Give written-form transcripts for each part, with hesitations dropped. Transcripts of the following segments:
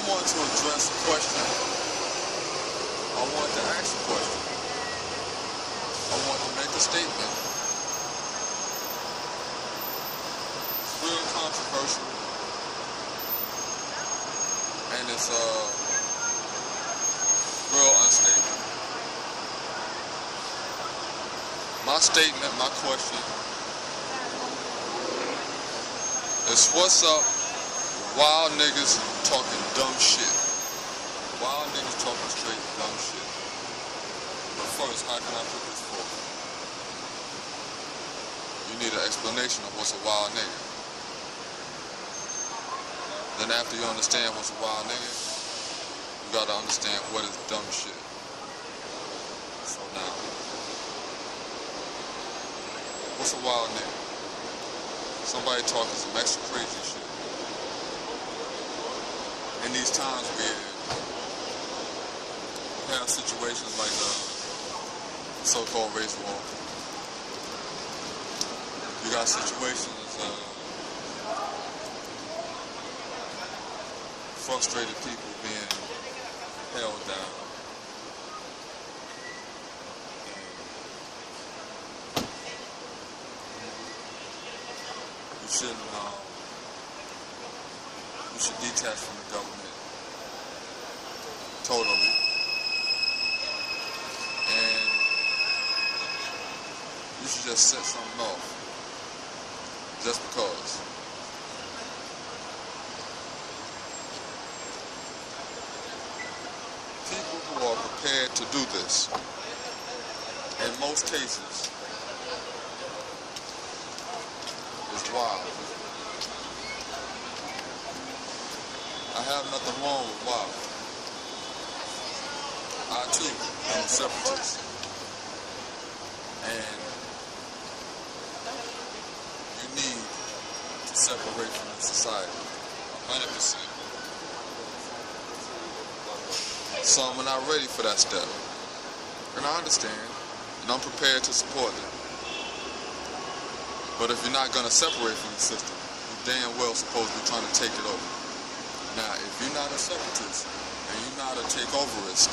want to address a question. I want to ask a question. I want to make a statement. It's real controversial. And it's real unstable. My statement, my question is, what's up wild niggas talking dumb shit? Wild niggas talking straight dumb shit. But first, how can I put this forth? You need an explanation of what's a wild nigga. Then after you understand what's a wild nigga, you gotta understand what is dumb shit. So now, what's a wild nigga? Somebody talking some extra crazy shit. In these times where we have situations like the so-called race war, you got situations frustrated people being held down. You should detach from the government totally, and you should just set something off just because. People who are prepared to do this, in most cases, is wild. I have nothing wrong with wild. I too am a separatist. And you need to separate from the society. 100%. Some are not ready for that step. And I understand. And I'm prepared to support them. But if you're not going to separate from the system, you're damn well supposed to be trying to take it over. Now, if you're not a separatist and you're not a takeoverist,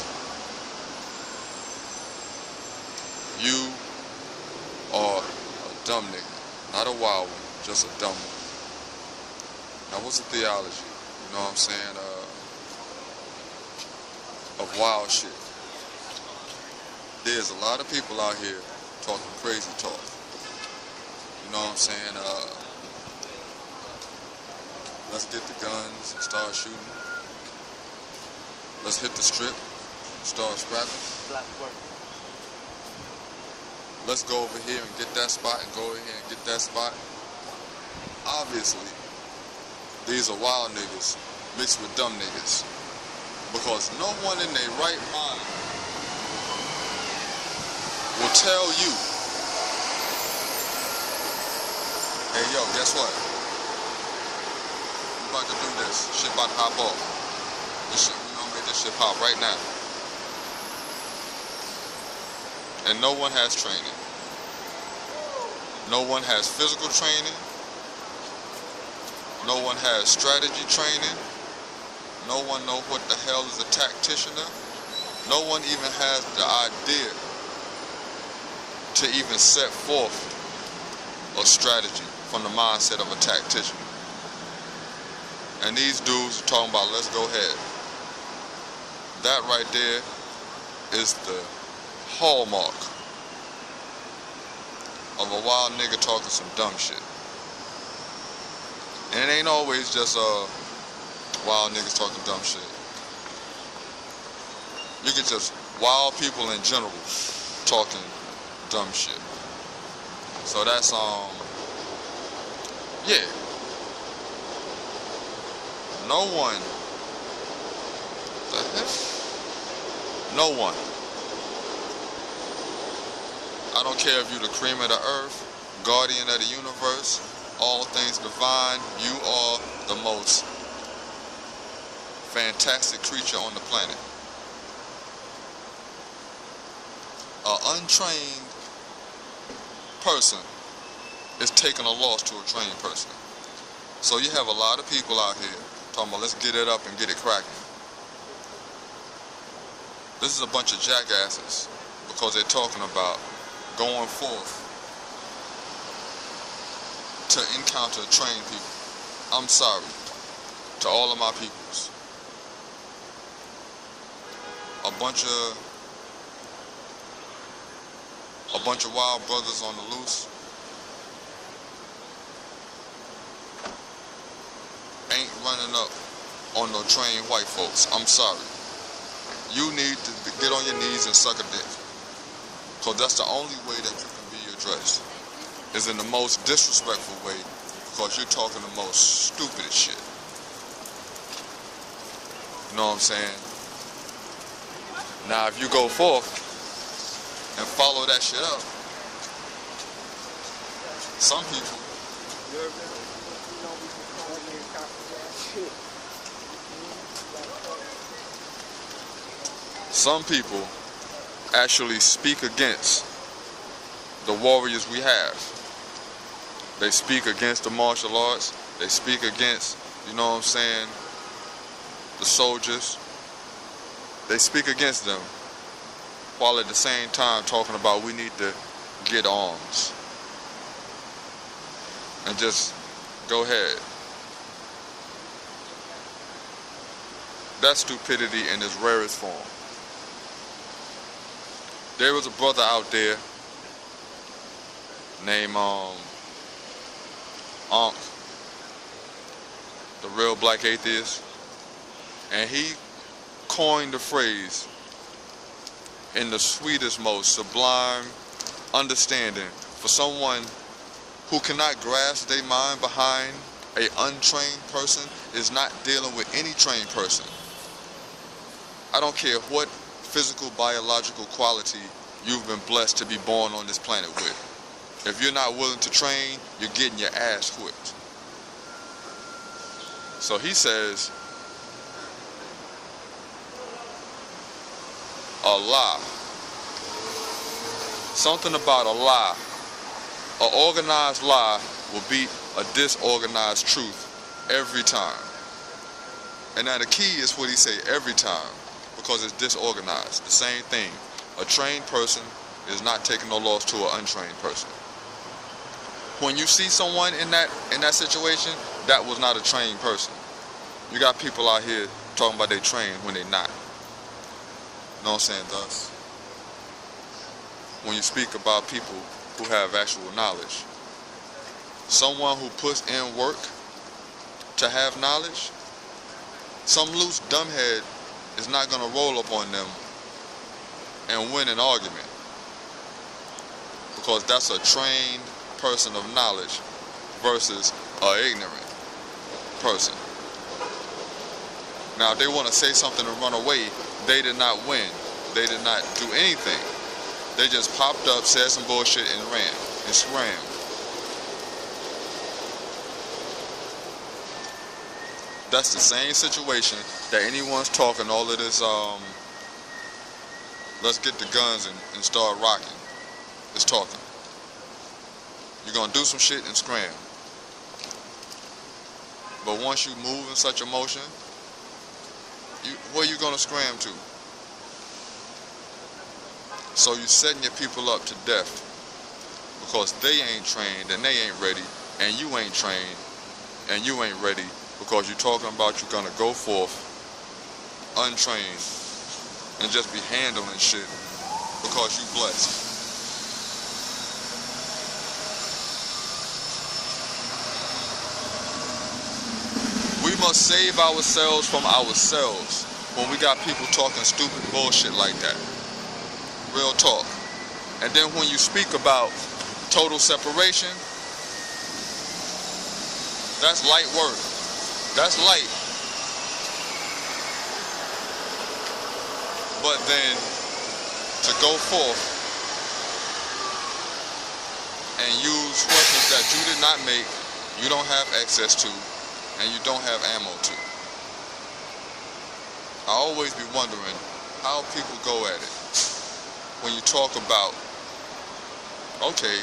you are a dumb nigga. Not a wild one, just a dumb one. Now, what's the theology? You know what I'm saying? Of wild shit. There's a lot of people out here talking crazy talk. You know what I'm saying? Let's get the guns and start shooting. Let's hit the strip, start scrapping. Let's go over here and get that spot and go over here and get that spot. Obviously, these are wild niggas mixed with dumb niggas. Because no one in their right mind will tell you, hey yo, guess what? We about to do this. Shit about to hop off. This shit, we gonna make this shit pop right now. And no one has training. No one has physical training. No one has strategy training. No one knows what the hell is a tacticianer. No one even has the idea to even set forth a strategy from the mindset of a tactician. And these dudes are talking about, let's go ahead. That right there is the hallmark of a wild nigga talking some dumb shit. And it ain't always just wild niggas talking dumb shit. You get just wild people in general talking dumb shit. So that's yeah. No one. The heck? No one. I don't care if you're the cream of the earth, guardian of the universe, all things divine, you are the most fantastic creature on the planet. An untrained person is taking a loss to a trained person. So you have a lot of people out here talking about let's get it up and get it cracking. This is a bunch of jackasses because they're talking about going forth to encounter trained people. I'm sorry to all of my peoples. A bunch of wild brothers on the loose ain't running up on no trained white folks. I'm sorry. You need to get on your knees and suck a dick. Because that's the only way that you can be addressed. Is in the most disrespectful way, because you're talking the most stupidest shit. You know what I'm saying? Now if you go forth and follow that shit up, some people actually speak against the warriors we have. They speak against the martial arts. They speak against, you know what I'm saying, the soldiers. They speak against them, while at the same time talking about we need to get arms. And just go ahead. That's stupidity in its rarest form. There was a brother out there named Aint, the real black atheist, and he coined the phrase in the sweetest, most sublime understanding for someone who cannot grasp their mind behind an untrained person is not dealing with any trained person. I don't care what physical, biological quality you've been blessed to be born on this planet with. If you're not willing to train, you're getting your ass whipped. So he says, a lie. Something about a lie. An organized lie will beat a disorganized truth every time. And now the key is what he say every time, because it's disorganized. The same thing. A trained person is not taking no loss to an untrained person. When you see someone in that situation, that was not a trained person. You got people out here talking about they trained when they not. You know what I'm saying? Thus, when you speak about people who have actual knowledge, someone who puts in work to have knowledge, some loose dumbhead is not going to roll up on them and win an argument, because that's a trained person of knowledge versus an ignorant person. Now, if they want to say something and run away, they did not win. They did not do anything. They just popped up, said some bullshit, and ran and swam. That's the same situation that anyone's talking all of this, let's get the guns and start rocking. It's talking. You're going to do some shit and scram. But once you move in such a motion, where you going to scram to? So you're setting your people up to death because they ain't trained and they ain't ready, and you ain't trained and you ain't ready, because you're talking about you're going to go forth untrained and just be handling shit because you blessed. We must save ourselves from ourselves when we got people talking stupid bullshit like that. Real talk. And then when you speak about total separation, that's light work. That's light. But then to go forth and use weapons that you did not make, you don't have access to, and you don't have ammo to. I always be wondering how people go at it. When you talk about, okay,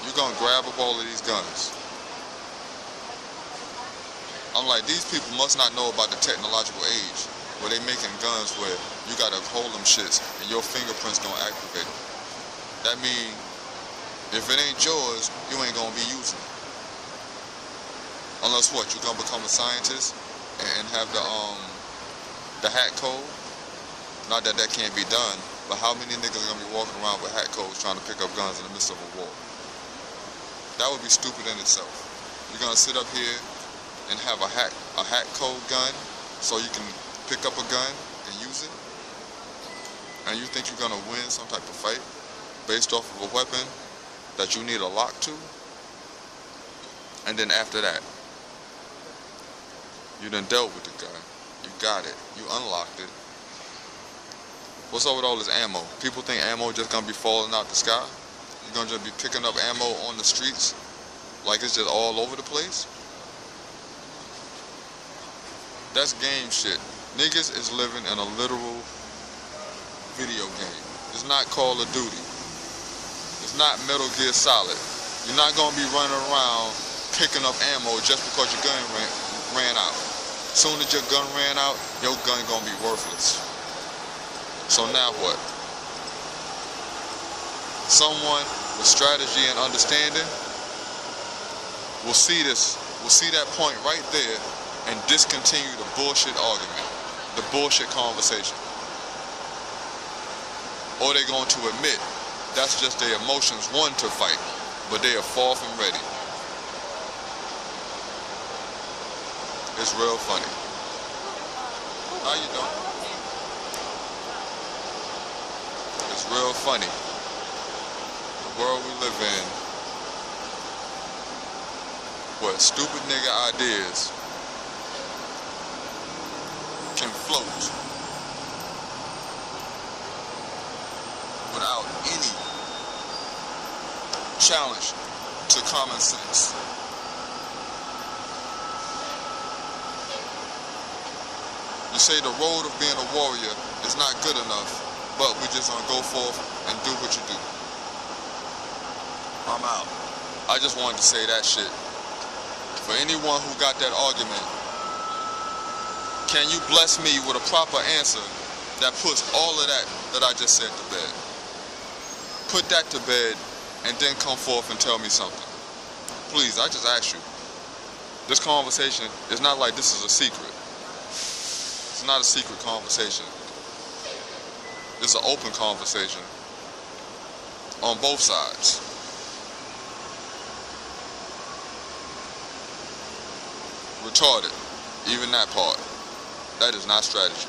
you're gonna grab up all of these guns. I'm like, these people must not know about the technological age, where they making guns where you gotta hold them shits and your fingerprints gonna activate them. That mean, if it ain't yours, you ain't gonna be using it. Unless what, you gonna become a scientist and have the hack code? Not that that can't be done, but how many niggas are gonna be walking around with hack codes trying to pick up guns in the midst of a war? That would be stupid in itself. You're gonna sit up here and have a hack code gun so you can pick up a gun and use it? And you think you're gonna win some type of fight based off of a weapon that you need a lock to? And then after that, you done dealt with the gun. You got it. You unlocked it. What's up with all this ammo? People think ammo just gonna be falling out the sky? You're gonna just be picking up ammo on the streets like it's just all over the place? That's game shit. Niggas is living in a literal video game. It's not Call of Duty. It's not Metal Gear Solid. You're not gonna be running around picking up ammo just because your gun ran out. Soon as your gun ran out, your gun gonna be worthless. So now what? Someone with strategy and understanding will see that point right there and discontinue the bullshit argument, the bullshit conversation. Or they're going to admit that's just their emotions want to fight, but they are far from ready. It's real funny. How you doing? It's real funny. The world we live in, where stupid nigga ideas can float without any challenge to common sense. You say the road of being a warrior is not good enough, but we just gonna go forth and do what you do. I'm out. I just wanted to say that shit. For anyone who got that argument, can you bless me with a proper answer that puts all of that I just said to bed? Put that to bed and then come forth and tell me something. Please, I just ask you. This conversation is not like this is a secret. It's not a secret conversation. It's an open conversation on both sides. Retarded, even that part. That is not strategy.